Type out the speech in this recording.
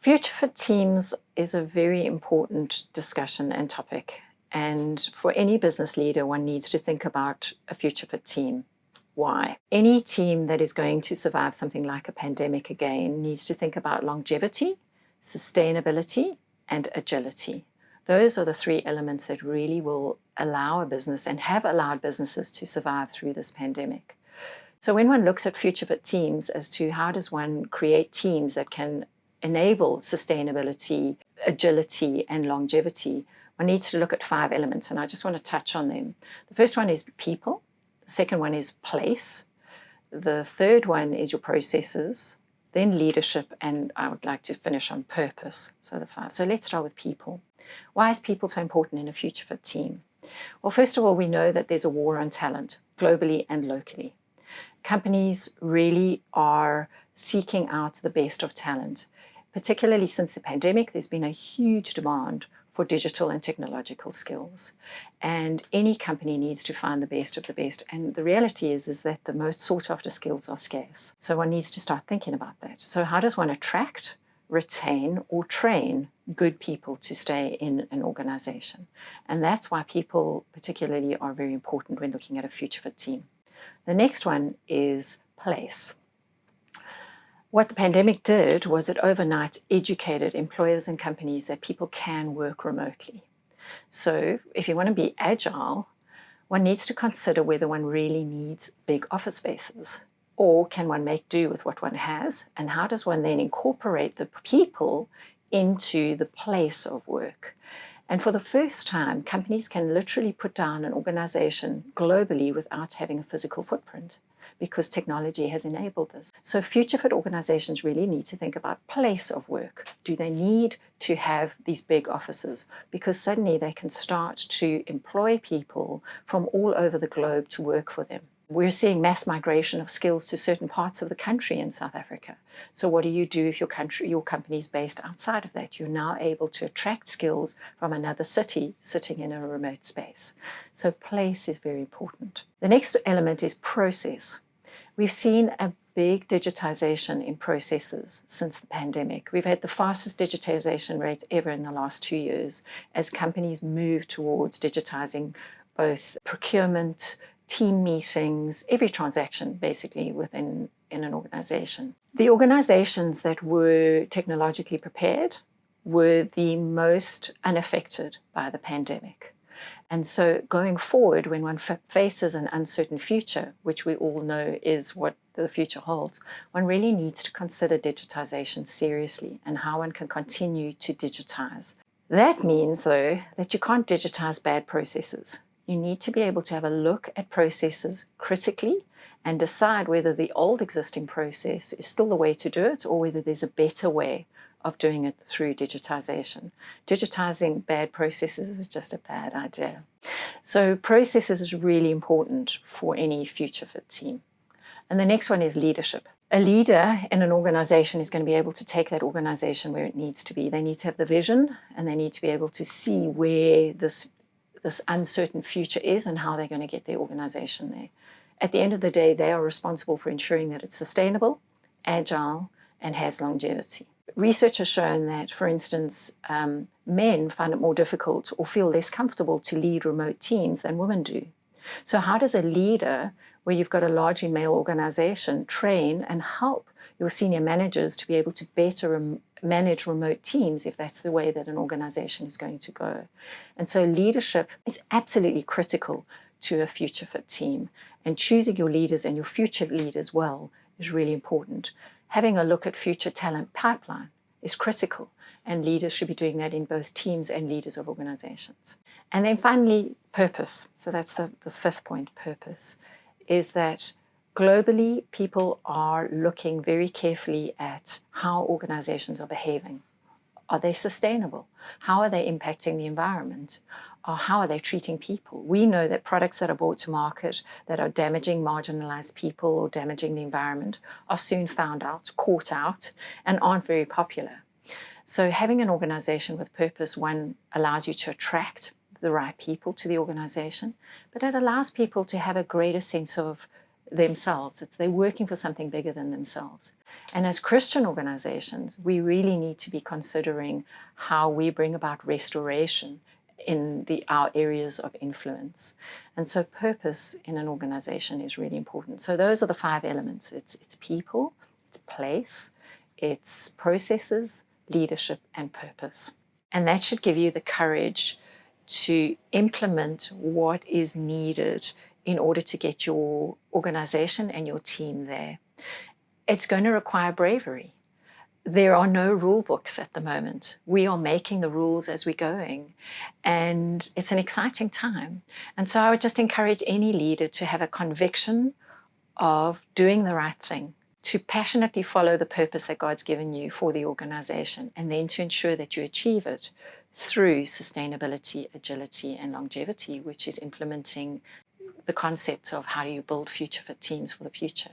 Future fit teams is a very important discussion and topic. And for any business leader, one needs to think about a future fit team. Why? Any team that is going to survive something like a pandemic again needs to think about longevity, sustainability, and agility. Those are the three elements that really will allow a business and have allowed businesses to survive through this pandemic. So when one looks at future fit teams as to how does one create teams that can enable sustainability, agility, and longevity, one needs to look at 5 elements, and I just want to touch on them. The first one is people. The second one is place. The third one is your processes, then leadership, and I would like to finish on purpose. So the 5. So let's start with people. Why is people so important in a future fit team? Well, first of all, we know that there's a war on talent, globally and locally. Companies really are seeking out the best of talent. Particularly since the pandemic, there's been a huge demand for digital and technological skills. And any company needs to find the best of the best. And the reality is that the most sought after skills are scarce. So one needs to start thinking about that. So how does one attract, retain, or train good people to stay in an organization? And that's why people particularly are very important when looking at a future fit team. The next one is place. What the pandemic did was it overnight educated employers and companies that people can work remotely. So if you want to be agile, one needs to consider whether one really needs big office spaces, or can one make do with what one has, and how does one then incorporate the people into the place of work. And for the first time, companies can literally put down an organization globally without having a physical footprint, because technology has enabled this. So future fit organizations really need to think about place of work. Do they need to have these big offices? Because suddenly they can start to employ people from all over the globe to work for them. We're seeing mass migration of skills to certain parts of the country in South Africa. So what do you do if your company is based outside of that? You're now able to attract skills from another city sitting in a remote space. So place is very important. The next element is process. We've seen a big digitization in processes since the pandemic. We've had the fastest digitization rates ever in the last 2 years as companies move towards digitizing both procurement, team meetings, every transaction basically within an organization. The organizations that were technologically prepared were the most unaffected by the pandemic. And so going forward, when one faces an uncertain future, which we all know is what the future holds, one really needs to consider digitization seriously and how one can continue to digitize. That means, though, that you can't digitize bad processes. You need to be able to have a look at processes critically and decide whether the old existing process is still the way to do it or whether there's a better way of doing it through digitization. Digitizing bad processes is just a bad idea. So processes is really important for any future fit team. And the next one is leadership. A leader in an organization is going to be able to take that organization where it needs to be. They need to have the vision and they need to be able to see where this uncertain future is and how they're going to get their organization there. At the end of the day, they are responsible for ensuring that it's sustainable, agile, and has longevity. Research has shown that, for instance, men find it more difficult or feel less comfortable to lead remote teams than women do. So how does a leader, where you've got a largely male organization, train and help your senior managers to be able to better manage remote teams if that's the way that an organization is going to go? And so leadership is absolutely critical to a future fit team. And choosing your leaders and your future leaders well is really important. Having a look at future talent pipeline is critical, and leaders should be doing that in both teams and leaders of organizations. And then finally, purpose. So that's the 5th point, purpose, is that globally people are looking very carefully at how organizations are behaving. Are they sustainable? How are they impacting the environment? Or how are they treating people? We know that products that are brought to market that are damaging marginalized people or damaging the environment are soon found out, caught out, and aren't very popular. So having an organization with purpose, one, allows you to attract the right people to the organization, but it allows people to have a greater sense of themselves. They're working for something bigger than themselves. And as Christian organizations, we really need to be considering how we bring about restoration in our areas of influence. And so purpose in an organization is really important. So those are the 5 elements. It's people, it's place, it's processes, leadership, and purpose. And that should give you the courage to implement what is needed in order to get your organization and your team there. It's going to require bravery. There are no rule books at the moment. We are making the rules as we're going, and it's an exciting time. And so I would just encourage any leader to have a conviction of doing the right thing, to passionately follow the purpose that God's given you for the organization, and then to ensure that you achieve it through sustainability, agility, and longevity, which is implementing the concept of how do you build future-fit teams for the future.